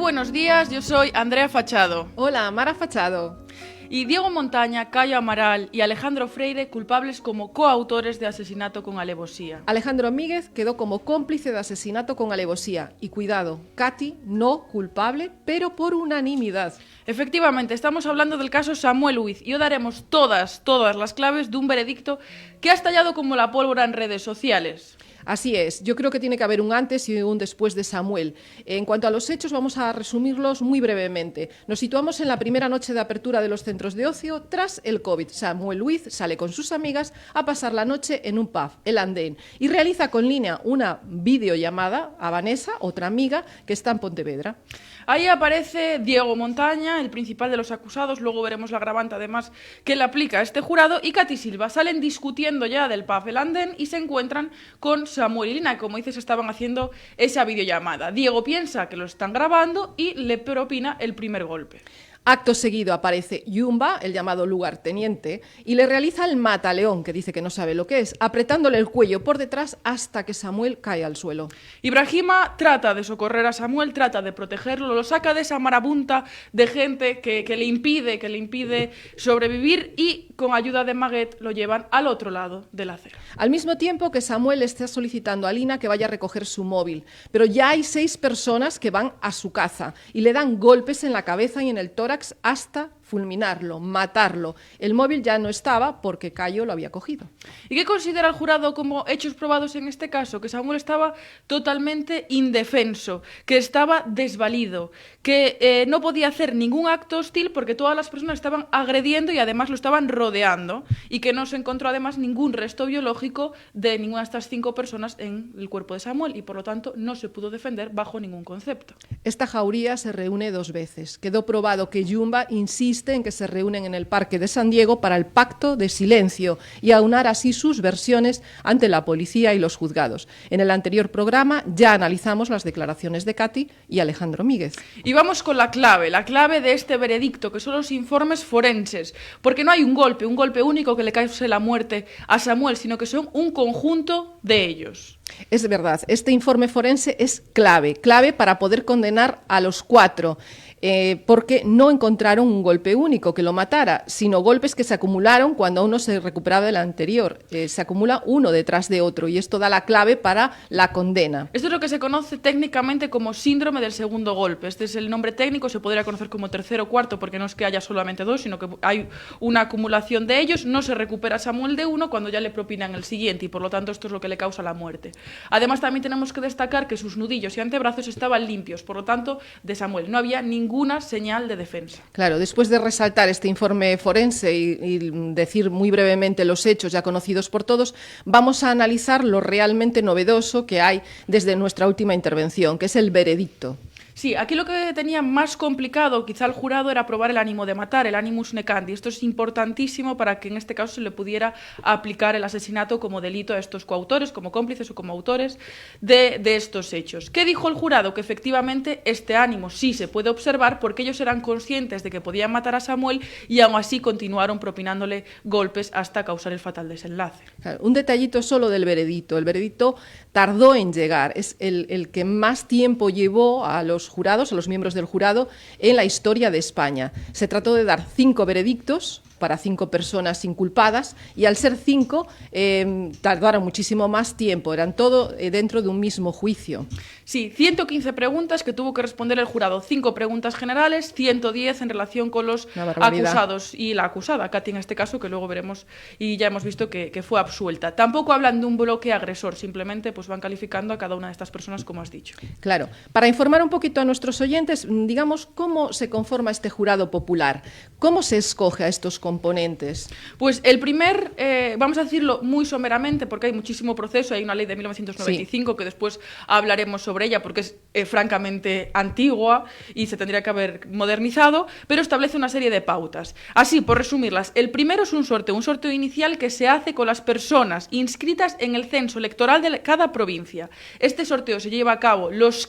buenos días, yo soy Andrea Fachado. Hola, Mara Fachado. Y Diego Montaña, Cayo Amaral y Alejandro Freire culpables como coautores de asesinato con alevosía. Alejandro Míguez quedó como cómplice de asesinato con alevosía. Y cuidado, Katy no culpable, pero por unanimidad. Efectivamente, estamos hablando del caso Samuel Huiz y hoy daremos todas las claves de un veredicto que ha estallado como la pólvora en redes sociales. Así es, yo creo que tiene que haber un antes y un después de Samuel. En cuanto a los hechos, vamos a resumirlos muy brevemente. Nos situamos en la primera noche de apertura de los centros de ocio tras el COVID. Samuel Huiz sale con sus amigas a pasar la noche en un pub, el Andén, y realiza con línea una videollamada a Vanessa, otra amiga, que está en Pontevedra. Ahí aparece Diego Montaña, el principal de los acusados, luego veremos la agravante además que le aplica a este jurado, y Katy Silva. Salen discutiendo ya del pub El Andén y se encuentran con Samuel y Lina, como dices, estaban haciendo esa videollamada. Diego piensa que lo están grabando y le propina el primer golpe. Acto seguido aparece Yumba, el llamado lugarteniente, y le realiza el mataleón, que dice que no sabe lo que es, apretándole el cuello por detrás hasta que Samuel cae al suelo. Ibrahima trata de socorrer a Samuel, trata de protegerlo, lo saca de esa marabunta de gente que le impide sobrevivir, y con ayuda de Maguet lo llevan al otro lado de la acera. Al mismo tiempo que Samuel está solicitando a Lina que vaya a recoger su móvil, pero ya hay 6 personas que van a su caza y le dan golpes en la cabeza y en el tórax hasta fulminarlo, matarlo. El móvil ya no estaba porque Cayo lo había cogido. ¿Y qué considera el jurado como hechos probados en este caso? Que Samuel estaba totalmente indefenso, que estaba desvalido, que no podía hacer ningún acto hostil porque todas las personas estaban agrediendo y además lo estaban rodeando, y que no se encontró además ningún resto biológico de ninguna de estas 5 personas en el cuerpo de Samuel, y por lo tanto no se pudo defender bajo ningún concepto. Esta jauría se reúne 2 veces. Quedó probado que Yumba insiste en que se reúnen en el Parque de San Diego para el pacto de silencio y aunar así sus versiones ante la policía y los juzgados. En el anterior programa ya analizamos las declaraciones de Katy y Alejandro Míguez. Y vamos con la clave de este veredicto, que son los informes forenses, porque no hay un golpe único que le cause la muerte a Samuel, sino que son un conjunto de ellos. Es verdad, este informe forense es clave para poder condenar a los 4. Porque no encontraron un golpe único que lo matara, sino golpes que se acumularon cuando uno se recuperaba del anterior. Se acumula uno detrás de otro, y esto da la clave para la condena. Esto es lo que se conoce técnicamente como síndrome del segundo golpe. Este es el nombre técnico, se podría conocer como tercero o cuarto, porque no es que haya solamente 2, sino que hay una acumulación de ellos. No se recupera Samuel de uno cuando ya le propinan el siguiente, y por lo tanto esto es lo que le causa la muerte. Además, también tenemos que destacar que sus nudillos y antebrazos estaban limpios, por lo tanto, de Samuel no había ninguna señal de defensa. Claro, después de resaltar este informe forense y decir muy brevemente los hechos ya conocidos por todos, vamos a analizar lo realmente novedoso que hay desde nuestra última intervención, que es el veredicto. Sí, aquí lo que tenía más complicado quizá el jurado era probar el ánimo de matar, el animus necandi. Esto es importantísimo para que en este caso se le pudiera aplicar el asesinato como delito a estos coautores, como cómplices o como autores de estos hechos. ¿Qué dijo el jurado? Que efectivamente este ánimo sí se puede observar porque ellos eran conscientes de que podían matar a Samuel y aún así continuaron propinándole golpes hasta causar el fatal desenlace. Claro, un detallito solo del veredicto. El veredicto tardó en llegar, es el que más tiempo llevó a los jurados, a los miembros del jurado, en la historia de España. Se trató de dar 5 veredictos para 5 personas inculpadas, y al ser 5 tardaron muchísimo más tiempo, eran todo dentro de un mismo juicio. Sí, 115 preguntas que tuvo que responder el jurado, 5 preguntas generales, 110 en relación con los acusados y la acusada, Katy en este caso, que luego veremos y ya hemos visto que fue absuelta. Tampoco hablan de un bloque agresor, simplemente pues van calificando a cada una de estas personas, como has dicho. Claro, para informar un poquito a nuestros oyentes, digamos, ¿cómo se conforma este jurado popular? ¿Cómo se escoge a estos componentes? Pues el primer, vamos a decirlo muy someramente, porque hay muchísimo proceso, hay una ley de 1995 sí, que después hablaremos sobre ella porque es francamente antigua y se tendría que haber modernizado, pero establece una serie de pautas. Así, por resumirlas, el primero es un sorteo inicial que se hace con las personas inscritas en el censo electoral de cada provincia. Este sorteo se lleva a cabo los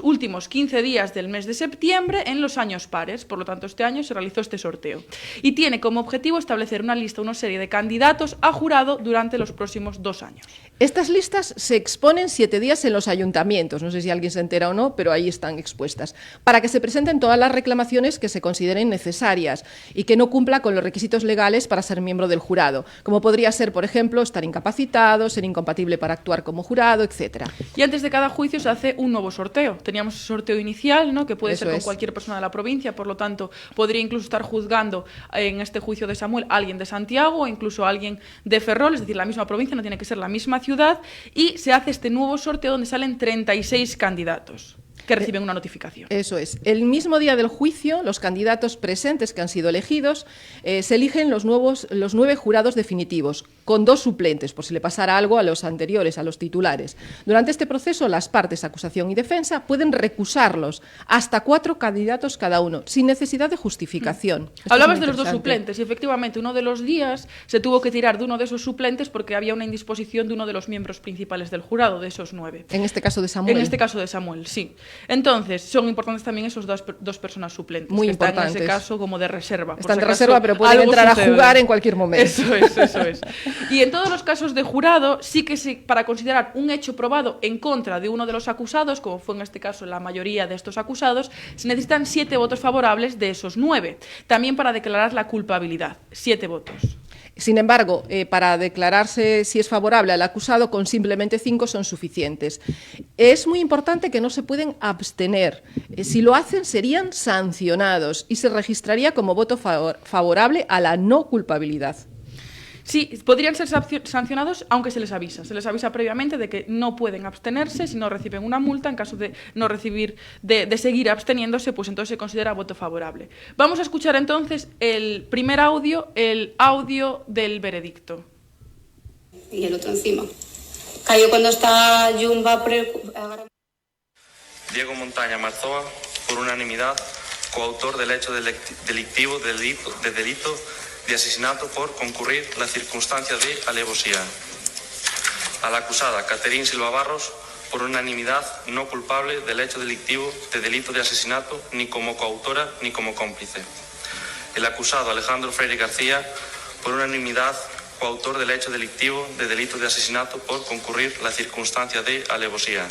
últimos 15 días del mes de septiembre en los años pares, por lo tanto este año se realizó este sorteo. y tiene como objetivo establecer una lista, una serie de candidatos a jurado durante los próximos 2 años. Estas listas se exponen 7 días en los ayuntamientos, no sé si alguien se entera o no, pero ahí están expuestas, para que se presenten todas las reclamaciones que se consideren necesarias y que no cumpla con los requisitos legales para ser miembro del jurado, como podría ser, por ejemplo, estar incapacitado, ser incompatible para actuar como jurado, etcétera. Y antes de cada juicio se hace un nuevo sorteo. Teníamos el sorteo inicial, ¿no?, que puede ser con cualquier persona de la provincia, por lo tanto, podría incluso estar juzgando en este juicio de Samuel alguien de Santiago o incluso alguien de Ferrol, es decir, la misma provincia, no tiene que ser la misma ciudad, y se hace este nuevo sorteo donde salen 36 candidatos que reciben una notificación. Eso es. El mismo día del juicio, los candidatos presentes que han sido elegidos, se eligen los 9 jurados definitivos, con 2 suplentes, por si le pasara algo a los anteriores, a los titulares. Durante este proceso, las partes, acusación y defensa, pueden recusarlos, hasta 4 candidatos cada uno, sin necesidad de justificación. Hablabas de los 2 suplentes, y efectivamente uno de los días se tuvo que tirar de uno de esos suplentes porque había una indisposición de uno de los miembros principales del jurado, de esos 9. En este caso de Samuel. En este caso de Samuel, sí. Entonces, son importantes también esos dos personas suplentes, muy que importantes. Están en ese caso como de reserva. Están de reserva, pero pueden entrar a jugar en cualquier momento. Eso es. Y en todos los casos de jurado, sí que para considerar un hecho probado en contra de uno de los acusados, como fue en este caso la mayoría de estos acusados, se necesitan 7 votos favorables de esos 9. También para declarar la culpabilidad, 7 votos. Sin embargo, para declararse si es favorable al acusado, con simplemente 5 son suficientes. Es muy importante que no se pueden abstener. Si lo hacen, serían sancionados y se registraría como voto favorable a la no culpabilidad. Sí, podrían ser sancionados aunque se les avisa. Se les avisa previamente de que no pueden abstenerse. Si no reciben una multa, en caso de no recibir, de seguir absteniéndose, pues entonces se considera voto favorable. Vamos a escuchar entonces el primer audio, el audio del veredicto. Y el otro encima. Cayó cuando está Jumba. Diego Montaña Marzoa, por unanimidad, coautor del hecho delictivo de delito de asesinato por concurrir la circunstancia de alevosía. A la acusada Caterín Silva Barros, por unanimidad, no culpable del hecho delictivo de delito de asesinato, ni como coautora ni como cómplice. El acusado Alejandro Freire García, por unanimidad, coautor del hecho delictivo de delito de asesinato por concurrir la circunstancia de alevosía.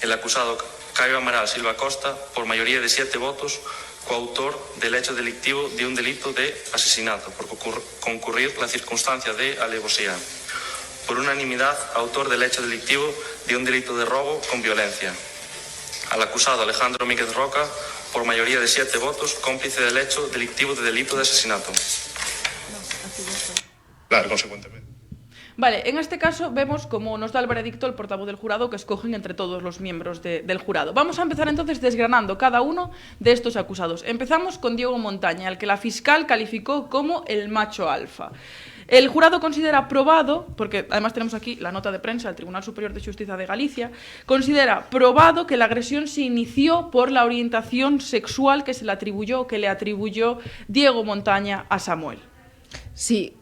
El acusado Caio Amaral Silva Costa, por mayoría de 7 votos, coautor del hecho delictivo de un delito de asesinato por concurrir la circunstancia de alevosía. Por unanimidad, autor del hecho delictivo de un delito de robo con violencia. Al acusado Alejandro Míguez Roca, por mayoría de 7 votos, cómplice del hecho delictivo de delito de asesinato. Claro, consecuentemente. Vale, en este caso vemos cómo nos da el veredicto el portavoz del jurado que escogen entre todos los miembros del jurado. Vamos a empezar entonces desgranando cada uno de estos acusados. Empezamos con Diego Montaña, al que la fiscal calificó como el macho alfa. El jurado considera probado, porque además tenemos aquí la nota de prensa del Tribunal Superior de Justicia de Galicia, considera probado que la agresión se inició por la orientación sexual que le atribuyó Diego Montaña a Samuel. Sí,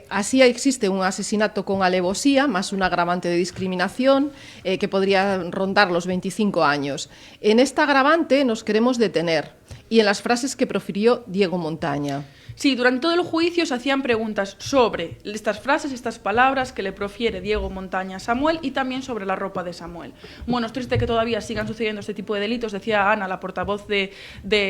así existe un asesinato con alevosía, más un agravante de discriminación que podría rondar los 25 años. En esta agravante nos queremos detener y en las frases que profirió Diego Montaña. Sí, durante todo el juicio se hacían preguntas sobre estas frases, estas palabras que le profiere Diego Montaña a Samuel y también sobre la ropa de Samuel. Bueno, es triste que todavía sigan sucediendo este tipo de delitos. Decía Ana, la portavoz de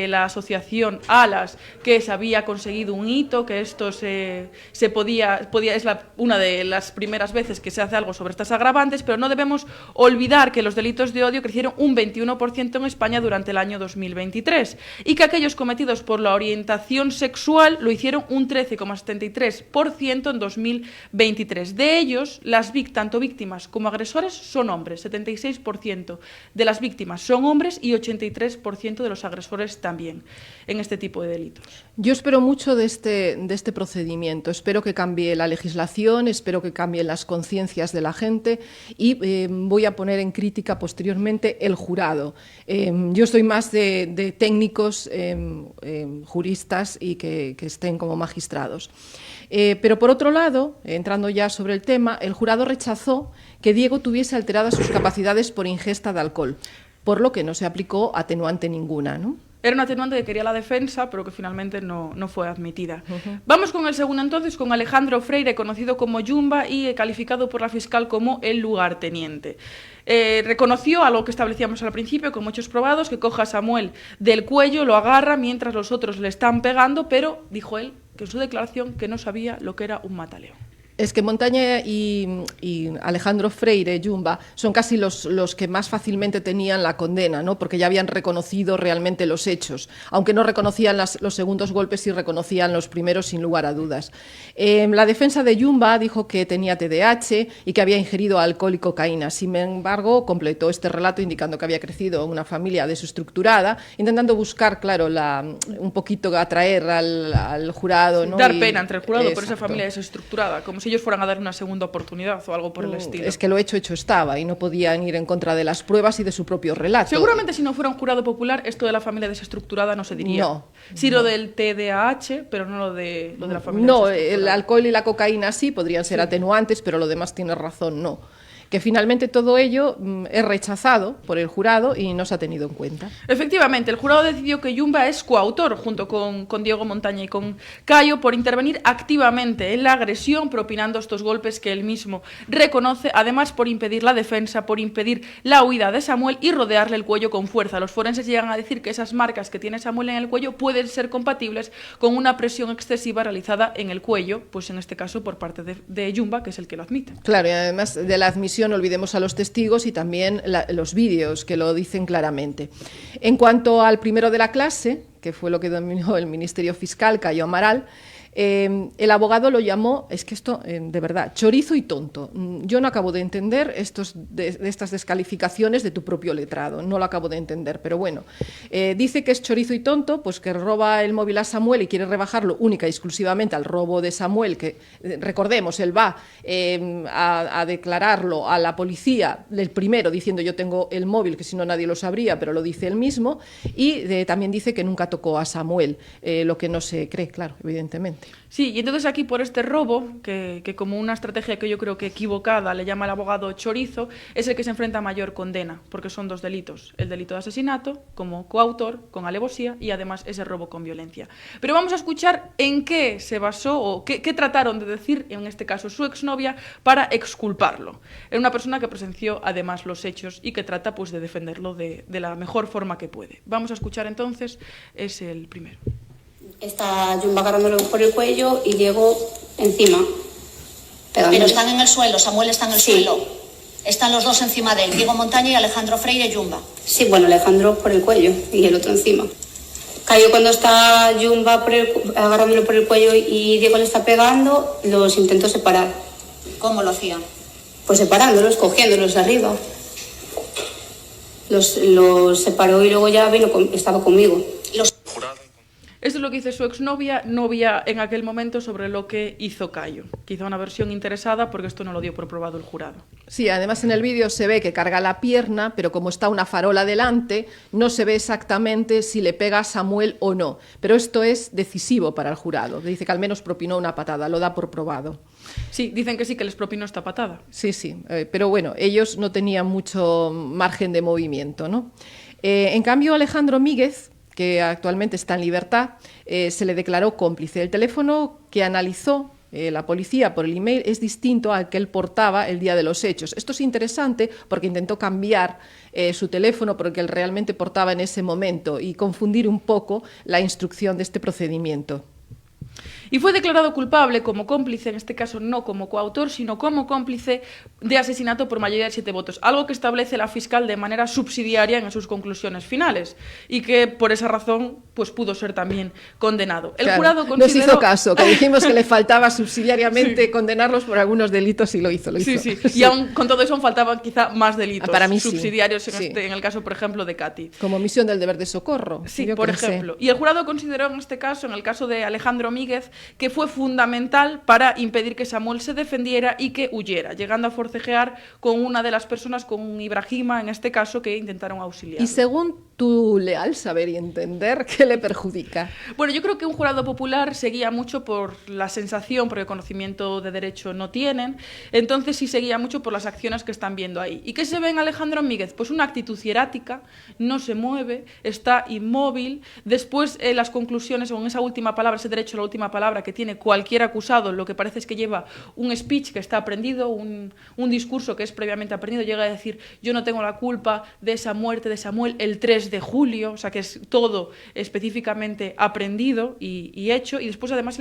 la asociación ALAS, que se había conseguido un hito, que esto se podía es una de las primeras veces que se hace algo sobre estas agravantes, pero no debemos olvidar que los delitos de odio crecieron un 21% en España durante el año 2023 y que aquellos cometidos por la orientación sexual lo hicieron un 13,73% en 2023. De ellos, tanto víctimas como agresores son hombres. 76% de las víctimas son hombres y 83% de los agresores también en este tipo de delitos. Yo espero mucho de este procedimiento. Espero que cambie la legislación, espero que cambien las conciencias de la gente y voy a poner en crítica posteriormente el jurado. Yo soy más de técnicos, juristas y que estén como magistrados. Pero por otro lado, entrando ya sobre el tema, el jurado rechazó que Diego tuviese alteradas sus capacidades por ingesta de alcohol, por lo que no se aplicó atenuante ninguna, ¿no? Era una atenuante que quería la defensa, pero que finalmente no fue admitida. Vamos con el segundo entonces, con Alejandro Freire, conocido como Yumba y calificado por la fiscal como el lugarteniente. Reconoció algo que establecíamos al principio, con muchos probados, que coja a Samuel del cuello, lo agarra mientras los otros le están pegando, pero dijo él que en su declaración que no sabía lo que era un mataleón. Es que Montaña y Alejandro Freire, Yumba, son casi los que más fácilmente tenían la condena, ¿no? Porque ya habían reconocido realmente los hechos. Aunque no reconocían los segundos golpes, sí reconocían los primeros sin lugar a dudas. La defensa de Yumba dijo que tenía TDAH y que había ingerido alcohol y cocaína. Sin embargo, completó este relato indicando que había crecido en una familia desestructurada, intentando buscar, claro, un poquito atraer al jurado, ¿no? Dar pena entre el jurado por esa familia desestructurada, como si ellos fueran a dar una segunda oportunidad o algo por el estilo. Es que lo hecho estaba y no podían ir en contra de las pruebas y de su propio relato. Seguramente si no fuera un jurado popular, esto de la familia desestructurada no se diría. No. Sí, lo del TDAH, pero no lo de la familia No, desestructurada. el alcohol y la cocaína sí podrían ser atenuantes, pero lo demás tiene razón, no. Que finalmente todo ello es rechazado por el jurado y no se ha tenido en cuenta. Efectivamente, el jurado decidió que Yumba es coautor, junto con Diego Montaña y con Cayo, por intervenir activamente en la agresión, propinando estos golpes que él mismo reconoce, además por impedir la defensa, por impedir la huida de Samuel y rodearle el cuello con fuerza. Los forenses llegan a decir que esas marcas que tiene Samuel en el cuello pueden ser compatibles con una presión excesiva realizada en el cuello, pues en este caso por parte de Yumba, que es el que lo admite. Claro, y además de la admisión no olvidemos a los testigos y también los vídeos que lo dicen claramente. En cuanto al primero de la clase, que fue lo que dominó el Ministerio Fiscal, Cayo Amaral, el abogado lo llamó, es que esto, de verdad, chorizo y tonto. Yo no acabo de entender de estas descalificaciones de tu propio letrado, no lo acabo de entender, pero bueno. Dice que es chorizo y tonto, pues que roba el móvil a Samuel y quiere rebajarlo única y exclusivamente al robo de Samuel, que recordemos, él va a declararlo a la policía, el primero diciendo yo tengo el móvil, que si no nadie lo sabría, pero lo dice él mismo, y también dice que nunca tocó a Samuel, lo que no se cree, claro, evidentemente. Sí, y entonces aquí por este robo, que como una estrategia que yo creo que equivocada le llama el abogado chorizo, es el que se enfrenta a mayor condena, porque son dos delitos. El delito de asesinato, como coautor, con alevosía, y además ese robo con violencia. Pero vamos a escuchar en qué se basó, o qué trataron de decir, en este caso su exnovia, para exculparlo. Era una persona que presenció además los hechos y que trata pues de defenderlo de la mejor forma que puede. Vamos a escuchar entonces, es el primero. Está Yumba agarrándolo por el cuello y Diego encima. Pegándole. Pero están en el suelo, Samuel está en el suelo. Están los dos encima de él, Diego Montaña y Alejandro Freire Yumba. Sí, bueno, Alejandro por el cuello y el otro encima. Cayo cuando está Yumba agarrándolo por el cuello y Diego le está pegando, los intentó separar. ¿Cómo lo hacían? Pues separándolos, cogiéndolos de arriba. Los separó y luego ya estaba conmigo. Esto es lo que dice su exnovia, novia en aquel momento, sobre lo que hizo Cayo. Quizá una versión interesada, porque esto no lo dio por probado el jurado. Sí, además en el vídeo se ve que carga la pierna, pero como está una farola delante, no se ve exactamente si le pega a Samuel o no. Pero esto es decisivo para el jurado. Dice que al menos propinó una patada, lo da por probado. Sí, dicen que sí, que les propinó esta patada. Sí, pero bueno, ellos no tenían mucho margen de movimiento, ¿no? En cambio, Alejandro Míguez, que actualmente está en libertad, se le declaró cómplice. El teléfono que analizó la policía por el email es distinto al que él portaba el día de los hechos. Esto es interesante porque intentó cambiar su teléfono por el que él realmente portaba en ese momento y confundir un poco la instrucción de este procedimiento. Y fue declarado culpable como cómplice, en este caso no como coautor, sino como cómplice de asesinato por mayoría de 7 votos, algo que establece la fiscal de manera subsidiaria en sus conclusiones finales y que por esa razón pues pudo ser también condenado. El jurado consideró... Nos hizo caso, que dijimos que le faltaba subsidiariamente condenarlos por algunos delitos y lo hizo. Sí. Y aún con todo eso faltaban quizá más delitos para mí subsidiarios en el caso, por ejemplo, de Katy. Como omisión del deber de socorro. Sí, por ejemplo. Y el jurado consideró en este caso, en el caso de Alejandro Míguez, que fue fundamental para impedir que Samuel se defendiera y que huyera, llegando a forcejear con una de las personas, con Ibrahima, en este caso, que intentaron auxiliar. Y según tu leal saber y entender, ¿qué le perjudica? Bueno, yo creo que un jurado popular se guía mucho por la sensación, porque conocimiento de derecho no tienen, entonces sí se guía mucho por las acciones que están viendo ahí. ¿Y qué se ve en Alejandro Míguez? Pues una actitud hierática, no se mueve, está inmóvil. Después, las conclusiones, o en esa última palabra, ese derecho a la última palabra que tiene cualquier acusado, lo que parece es que lleva un speech que está aprendido, un discurso que es previamente aprendido, llega a decir: yo no tengo la culpa de esa muerte de Samuel el 3 de julio, o sea que es todo específicamente aprendido y hecho, y después además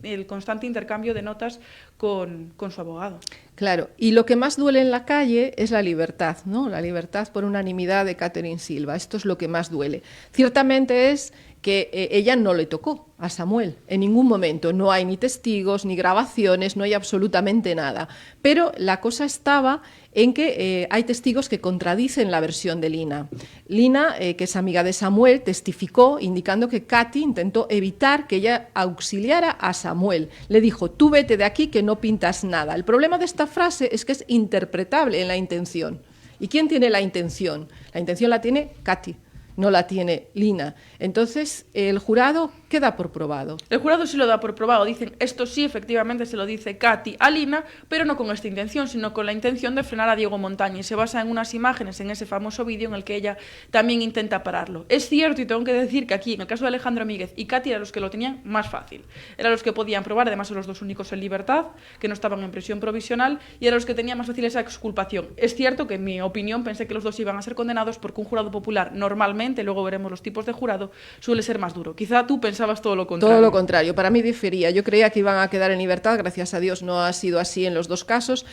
el constante intercambio de notas con su abogado. Claro, y lo que más duele en la calle es la libertad, ¿no? La libertad por unanimidad de Catherine Silva, esto es lo que más duele. Ciertamente es que ella no le tocó a Samuel en ningún momento, no hay ni testigos, ni grabaciones, no hay absolutamente nada, pero la cosa estaba en que hay testigos que contradicen la versión de Lina. Lina, que es amiga de Samuel, testificó indicando que Katy intentó evitar que ella auxiliara a Samuel. Le dijo: tú vete de aquí que no pintas nada. El problema de esta frase es que es interpretable en la intención. ¿Y quién tiene la intención? La intención la tiene Katy, no la tiene Lina. Entonces, el jurado queda por probado. El jurado sí lo da por probado. Dicen, esto sí, efectivamente, se lo dice Katy a Lina, pero no con esta intención, sino con la intención de frenar a Diego Montaña. Y se basa en unas imágenes, en ese famoso vídeo en el que ella también intenta pararlo. Es cierto, y tengo que decir que aquí, en el caso de Alejandro Míguez y Katy, eran los que lo tenían más fácil. Eran los que podían probar, además son los dos únicos en libertad, que no estaban en prisión provisional, y eran los que tenían más fácil esa exculpación. Es cierto que, en mi opinión, pensé que los dos iban a ser condenados porque un jurado popular normalmente, luego veremos los tipos de jurado, suele ser más duro. Quizá tú pensabas todo lo contrario. Todo lo contrario, para mí difería. Yo creía que iban a quedar en libertad, gracias a Dios no ha sido así en los dos casos,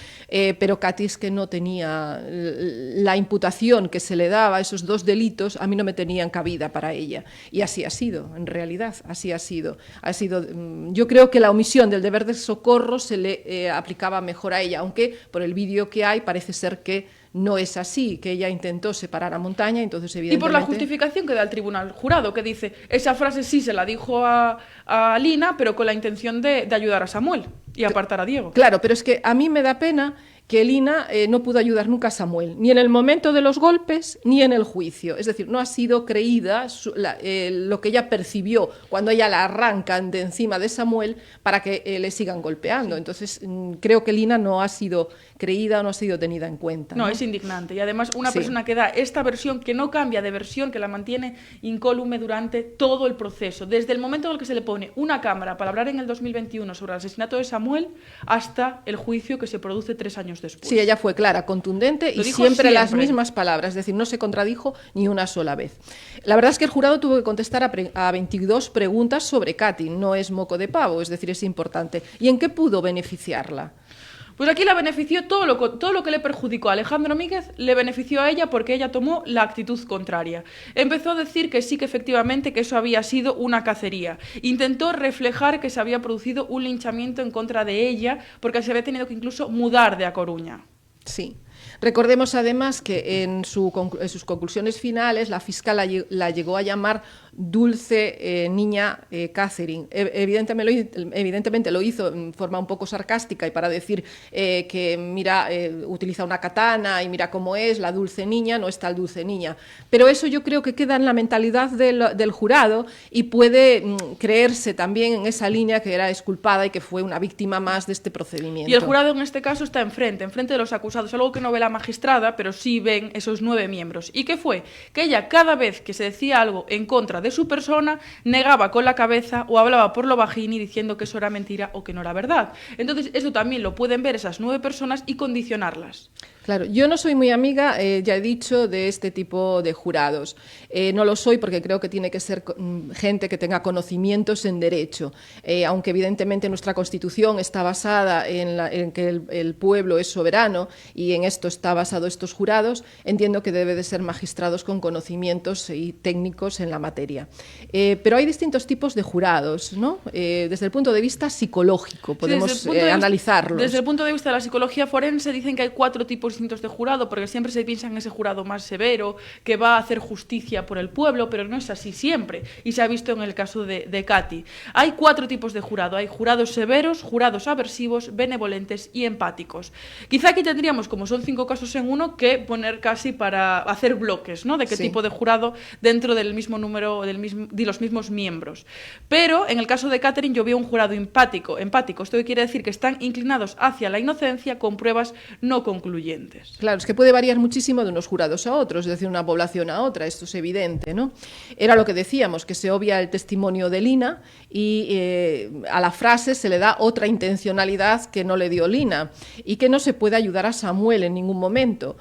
pero Katy es que no tenía la imputación que se le daba, esos dos delitos, a mí no me tenían cabida para ella. Y así ha sido, en realidad, así ha sido. Yo creo que la omisión del deber de socorro se le aplicaba mejor a ella, aunque por el vídeo que hay parece ser que no es así, que ella intentó separar a Montaña, entonces evidentemente... Y por la justificación que da el tribunal jurado, que dice, esa frase sí se la dijo a Lina, pero con la intención de ayudar a Samuel y apartar a Diego. Claro, pero es que a mí me da pena que Lina no pudo ayudar nunca a Samuel, ni en el momento de los golpes, ni en el juicio. Es decir, no ha sido creída lo que ella percibió cuando ella la arrancan de encima de Samuel para que le sigan golpeando. Entonces, creo que Lina no ha sido creída o no ha sido tenida en cuenta. No, es indignante. Y además, una persona que da esta versión, que no cambia de versión, que la mantiene incólume durante todo el proceso, desde el momento en el que se le pone una cámara para hablar en el 2021 sobre el asesinato de Samuel, hasta el juicio que se produce 3 años después. Sí, ella fue clara, contundente y siempre las mismas palabras, es decir, no se contradijo ni una sola vez. La verdad es que el jurado tuvo que contestar a 22 preguntas sobre Katy, no es moco de pavo, es decir, es importante. ¿Y en qué pudo beneficiarla? Pues aquí la benefició todo lo que le perjudicó a Alejandro Míguez, le benefició a ella porque ella tomó la actitud contraria. Empezó a decir que sí, que efectivamente que eso había sido una cacería. Intentó reflejar que se había producido un linchamiento en contra de ella porque se había tenido que incluso mudar de A Coruña. Sí. Recordemos además que en sus conclusiones finales la fiscal la llegó a llamar dulce niña Catherine. Evidentemente lo hizo en forma un poco sarcástica y para decir que mira, utiliza una katana y mira cómo es la dulce niña, no es tal dulce niña. Pero eso yo creo que queda en la mentalidad del jurado y puede creerse también en esa línea que era exculpada y que fue una víctima más de este procedimiento. Y el jurado en este caso está enfrente de los acusados, algo que no ve la magistrada, pero sí ven esos 9 miembros. ¿Y qué fue? Que ella, cada vez que se decía algo en contra de su persona, negaba con la cabeza o hablaba por lo bajini diciendo que eso era mentira o que no era verdad. Entonces, eso también lo pueden ver esas 9 personas y condicionarlas. Claro, yo no soy muy amiga, ya he dicho, de este tipo de jurados. No lo soy porque creo que tiene que ser gente que tenga conocimientos en derecho. Aunque evidentemente nuestra Constitución está basada en que el pueblo es soberano y en esto está basado estos jurados, entiendo que debe de ser magistrados con conocimientos y técnicos en la materia. Pero hay distintos tipos de jurados, ¿no? Desde el punto de vista psicológico podemos analizarlos. Desde el punto de vista de la psicología forense dicen que hay 4 tipos distintos de jurado, porque siempre se piensa en ese jurado más severo, que va a hacer justicia por el pueblo, pero no es así siempre, y se ha visto en el caso de Katy. Hay 4 tipos de jurado: hay jurados severos, jurados aversivos, benevolentes y empáticos. Quizá aquí tendríamos, como son 5 casos en uno, que poner casi para hacer bloques, ¿no?, de qué tipo de jurado dentro del mismo número, de los mismos miembros. Pero en el caso de Catherine yo veo un jurado empático. Esto quiere decir que están inclinados hacia la inocencia con pruebas no concluyentes. Claro, es que puede variar muchísimo de unos jurados a otros, es decir, una población a otra, esto es evidente, ¿no? Era lo que decíamos, que se obvia el testimonio de Lina y a la frase se le da otra intencionalidad que no le dio Lina, y que no se puede ayudar a Samuel en ningún momento.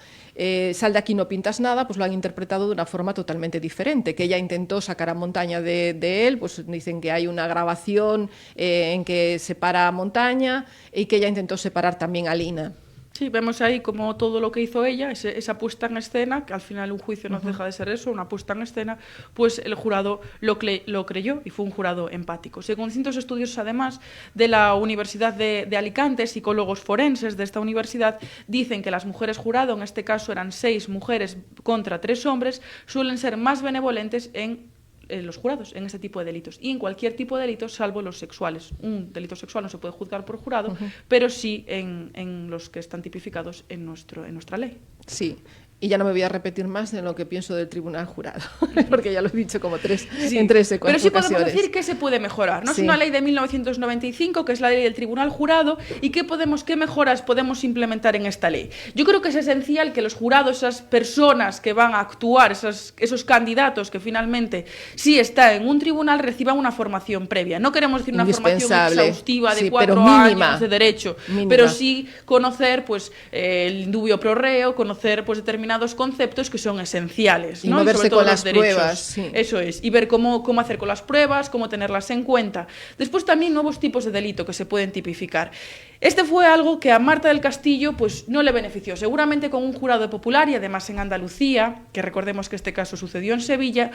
Sal de aquí, no pintas nada, pues lo han interpretado de una forma totalmente diferente, que ella intentó sacar a Montaña de él, pues dicen que hay una grabación en que separa a Montaña y que ella intentó separar también a Lina. Sí, vemos ahí como todo lo que hizo ella, esa puesta en escena, que al final un juicio no deja de ser eso, una puesta en escena, pues el jurado lo creyó y fue un jurado empático. Según distintos estudios, además, de la Universidad de Alicante, psicólogos forenses de esta universidad dicen que las mujeres jurado, en este caso eran 6 mujeres contra 3 hombres, suelen ser más benevolentes en los jurados en este tipo de delitos y en cualquier tipo de delitos salvo los sexuales. Un delito sexual no se puede juzgar por jurado, pero sí en los que están tipificados en nuestra ley. Sí. Y ya no me voy a repetir más de lo que pienso del tribunal jurado, porque ya lo he dicho como en 3 ocasiones. Pero sí podemos decir que se puede mejorar, ¿no? Sí. Es una ley de 1995, que es la ley del tribunal jurado, y ¿qué mejoras podemos implementar en esta ley? Yo creo que es esencial que los jurados, esas personas que van a actuar, esos candidatos que finalmente sí están en un tribunal, reciban una formación previa. No queremos decir una formación exhaustiva de 4 años de derecho, pero sí conocer pues el indubio pro reo, conocer pues determinados conceptos que son esenciales, y ¿no? no verse con las pruebas, sí. Eso es, y ver cómo hacer con las pruebas, cómo tenerlas en cuenta. Después también nuevos tipos de delito que se pueden tipificar. Este fue algo que a Marta del Castillo pues no le benefició. Seguramente con un jurado popular, y además en Andalucía, que recordemos que este caso sucedió en Sevilla,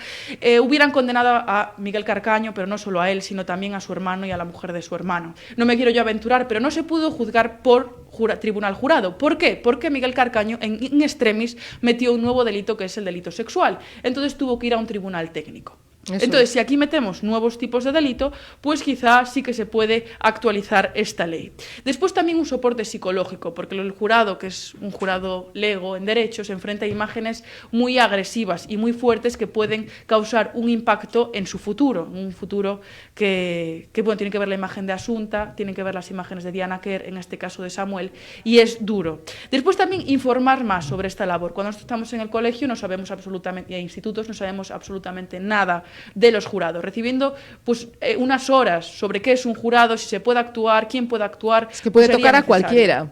hubieran condenado a Miguel Carcaño, pero no solo a él, sino también a su hermano y a la mujer de su hermano. No me quiero yo aventurar, pero no se pudo juzgar por tribunal jurado. ¿Por qué? Porque Miguel Carcaño en extremis metió un nuevo delito, que es el delito sexual. Entonces tuvo que ir a un tribunal técnico. Entonces, si aquí metemos nuevos tipos de delito, pues quizá sí que se puede actualizar esta ley. Después también un soporte psicológico, porque el jurado, que es un jurado lego en derecho, se enfrenta a imágenes muy agresivas y muy fuertes que pueden causar un impacto en su futuro, un futuro que bueno, tienen que ver la imagen de Asunta, tienen que ver las imágenes de Diana Kerr, en este caso de Samuel, y es duro. Después también informar más sobre esta labor. Cuando estamos en el colegio no sabemos absolutamente, y en institutos no sabemos absolutamente nada de los jurados, recibiendo pues unas horas sobre qué es un jurado, si se puede actuar, quién puede actuar. Es que puede tocar a cualquiera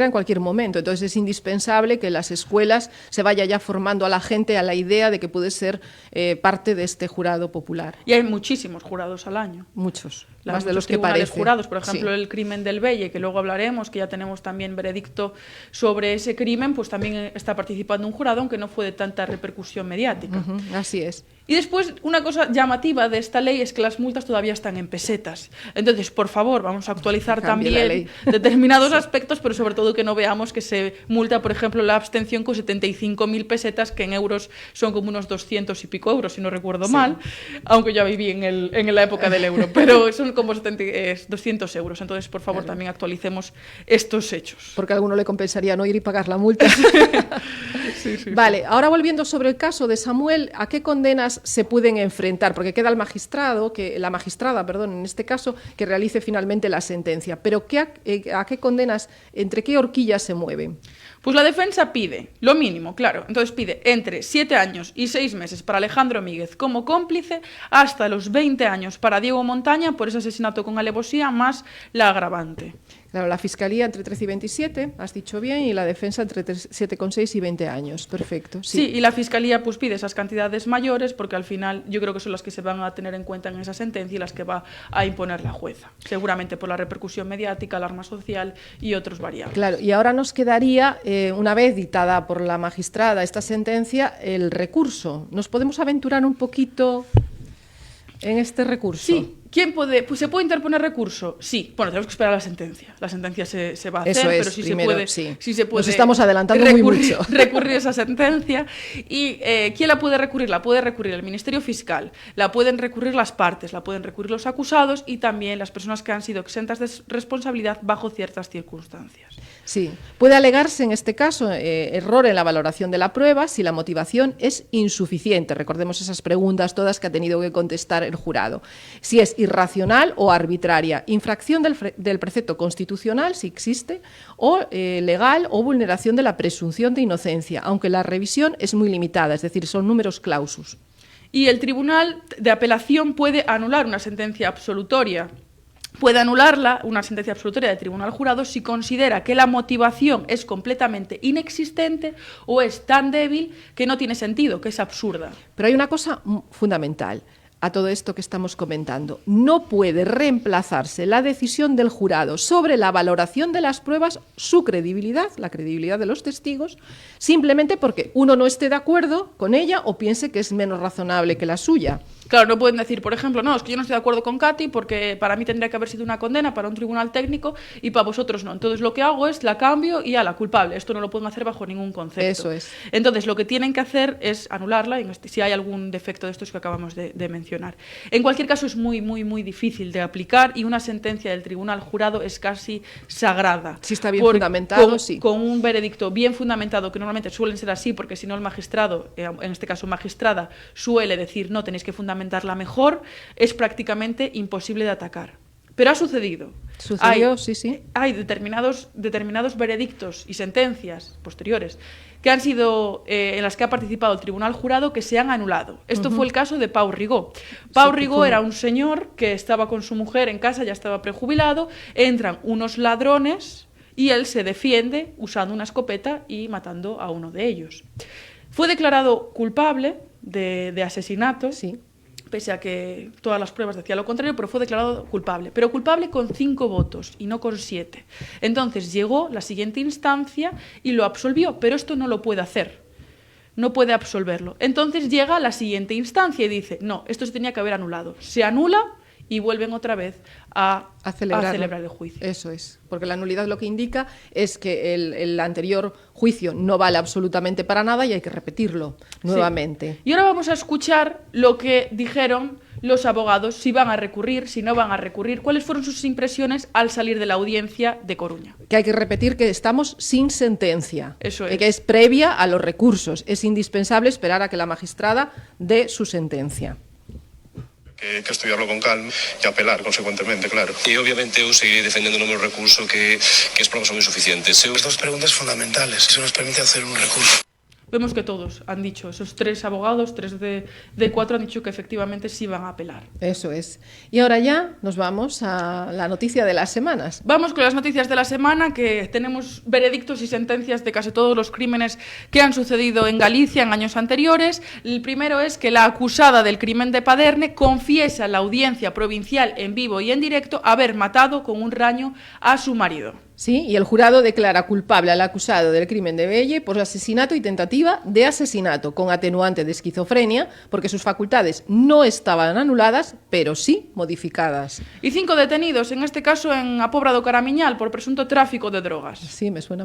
en cualquier momento, entonces es indispensable que en las escuelas se vaya ya formando a la gente a la idea de que puede ser parte de este jurado popular. Y hay muchísimos jurados al año. Muchos, más de los que parece. Jurados, por ejemplo, el crimen del Belle, que luego hablaremos, que ya tenemos también veredicto sobre ese crimen, pues también está participando un jurado, aunque no fue de tanta repercusión mediática. Así es. Y después, una cosa llamativa de esta ley es que las multas todavía están en pesetas. Entonces, por favor, vamos a actualizar también determinados aspectos, pero sobre todo que no veamos que se multa, por ejemplo, la abstención con 75.000 pesetas, que en euros son como unos 200 y pico euros, si no recuerdo mal, aunque ya viví en la época del euro, pero son como 200 euros. Entonces, por favor, también actualicemos estos hechos. Porque a alguno le compensaría no ir y pagar la multa. Vale, ahora volviendo sobre el caso de Samuel, ¿a qué condenas se pueden enfrentar? Porque queda la magistrada, en este caso, que realice finalmente la sentencia. Pero ¿a qué condenas, entre qué horquillas se mueven? Pues la defensa pide lo mínimo, claro. Entonces pide entre 7 años y 6 meses para Alejandro Míguez como cómplice, hasta los 20 años para Diego Montaña por ese asesinato con alevosía, más la agravante. Claro, la Fiscalía entre 13 y 27, has dicho bien, y la defensa entre 7,6 y 20 años. Perfecto. Sí, y la Fiscalía pues pide esas cantidades mayores porque al final yo creo que son las que se van a tener en cuenta en esa sentencia y las que va a imponer la jueza. Seguramente por la repercusión mediática, alarma social y otros variables. Claro, y ahora nos quedaría, una vez dictada por la magistrada esta sentencia, el recurso. ¿Nos podemos aventurar un poquito en este recurso? Sí. Pues ¿se puede interponer recurso? Sí. Bueno, tenemos que esperar a la sentencia. La sentencia se va a hacer, Eso es, pero sí primero, se puede. sí. Sí se puede. Nos estamos adelantando muy mucho. Recurrir esa sentencia. ¿Y quién la puede recurrir? La puede recurrir el Ministerio Fiscal, la pueden recurrir las partes, la pueden recurrir los acusados y también las personas que han sido exentas de responsabilidad bajo ciertas circunstancias. Sí, puede alegarse en este caso error en la valoración de la prueba si la motivación es insuficiente. Recordemos esas preguntas todas que ha tenido que contestar el jurado. Si es irracional o arbitraria, infracción del precepto constitucional, si existe, o legal o vulneración de la presunción de inocencia, aunque la revisión es muy limitada, es decir, son numerus clausus. Y el Tribunal de Apelación puede anular una sentencia absolutoria. Puede anularla, una sentencia absolutoria del tribunal jurado, si considera que la motivación es completamente inexistente o es tan débil que no tiene sentido, que es absurda. Pero hay una cosa fundamental a todo esto que estamos comentando. No puede reemplazarse la decisión del jurado sobre la valoración de las pruebas, su credibilidad, la credibilidad de los testigos, simplemente porque uno no esté de acuerdo con ella o piense que es menos razonable que la suya. Claro, no pueden decir, por ejemplo, no, es que yo no estoy de acuerdo con Katy porque para mí tendría que haber sido una condena para un tribunal técnico y para vosotros no. Entonces lo que hago es la cambio y a la culpable. Esto no lo pueden hacer bajo ningún concepto. Eso es. Entonces lo que tienen que hacer es anularla si hay algún defecto de estos que acabamos de mencionar. En cualquier caso es muy, muy, muy difícil de aplicar y una sentencia del tribunal jurado es casi sagrada. Si está bien fundamentado, sí. Con un veredicto bien fundamentado, que normalmente suelen ser así porque si no el magistrado, en este caso magistrada, suele decir no, tenéis que fundamentarla mejor, es prácticamente imposible de atacar. Pero ha sucedido. Sucedió, sí. Hay determinados veredictos y sentencias posteriores que han sido, en las que ha participado el tribunal jurado, que se han anulado. Esto fue el caso de Pau Rigó. Pau Rigó era un señor que estaba con su mujer en casa, ya estaba prejubilado, entran unos ladrones y él se defiende usando una escopeta y matando a uno de ellos. Fue declarado culpable de asesinato. Sí. Pese a que todas las pruebas decían lo contrario, pero fue declarado culpable. Pero culpable con 5 votos y no con 7. Entonces llegó la siguiente instancia y lo absolvió, pero esto no lo puede hacer. No puede absolverlo. Entonces llega la siguiente instancia y dice, no, esto se tenía que haber anulado. Se anula y vuelven otra vez a celebrar el juicio. Eso es, porque la nulidad lo que indica es que el anterior juicio no vale absolutamente para nada y hay que repetirlo nuevamente. Sí. Y ahora vamos a escuchar lo que dijeron los abogados, si van a recurrir, si no van a recurrir, cuáles fueron sus impresiones al salir de la audiencia de Coruña. Que hay que repetir que estamos sin sentencia. Eso es. Que es previa a los recursos. Es indispensable esperar a que la magistrada dé su sentencia. Que estudiarlo con calma e apelar, consecuentemente, claro. E, obviamente, eu seguiré defendendo no meu recurso que as provas son insuficientes. As dos preguntas fundamentales, se nos permite hacer un recurso. Vemos que todos han dicho, esos 3 abogados, 3 de 4 han dicho que efectivamente sí van a apelar. Eso es. Y ahora ya nos vamos a la noticia de las semanas. Vamos con las noticias de la semana, que tenemos veredictos y sentencias de casi todos los crímenes que han sucedido en Galicia en años anteriores. El primero es que la acusada del crimen de Paderne confiesa en la audiencia provincial en vivo y en directo haber matado con un raño a su marido. Sí, y el jurado declara culpable al acusado del crimen de Belle por asesinato y tentativa de asesinato, con atenuante de esquizofrenia, porque sus facultades no estaban anuladas, pero sí modificadas. Y 5 detenidos, en este caso en a Pobra do Caramiñal, por presunto tráfico de drogas. Sí, me suena.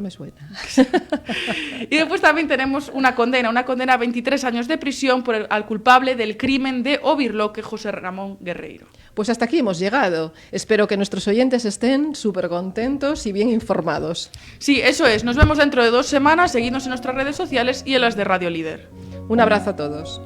Y después también tenemos una condena a 23 años de prisión al culpable del crimen de Obirloque, José Ramón Guerreiro. Pues hasta aquí hemos llegado. Espero que nuestros oyentes estén súper contentos y bien informados. Sí, eso es. Nos vemos dentro de 2 semanas. Seguidnos en nuestras redes sociales y en las de Radio Líder. Un abrazo a todos.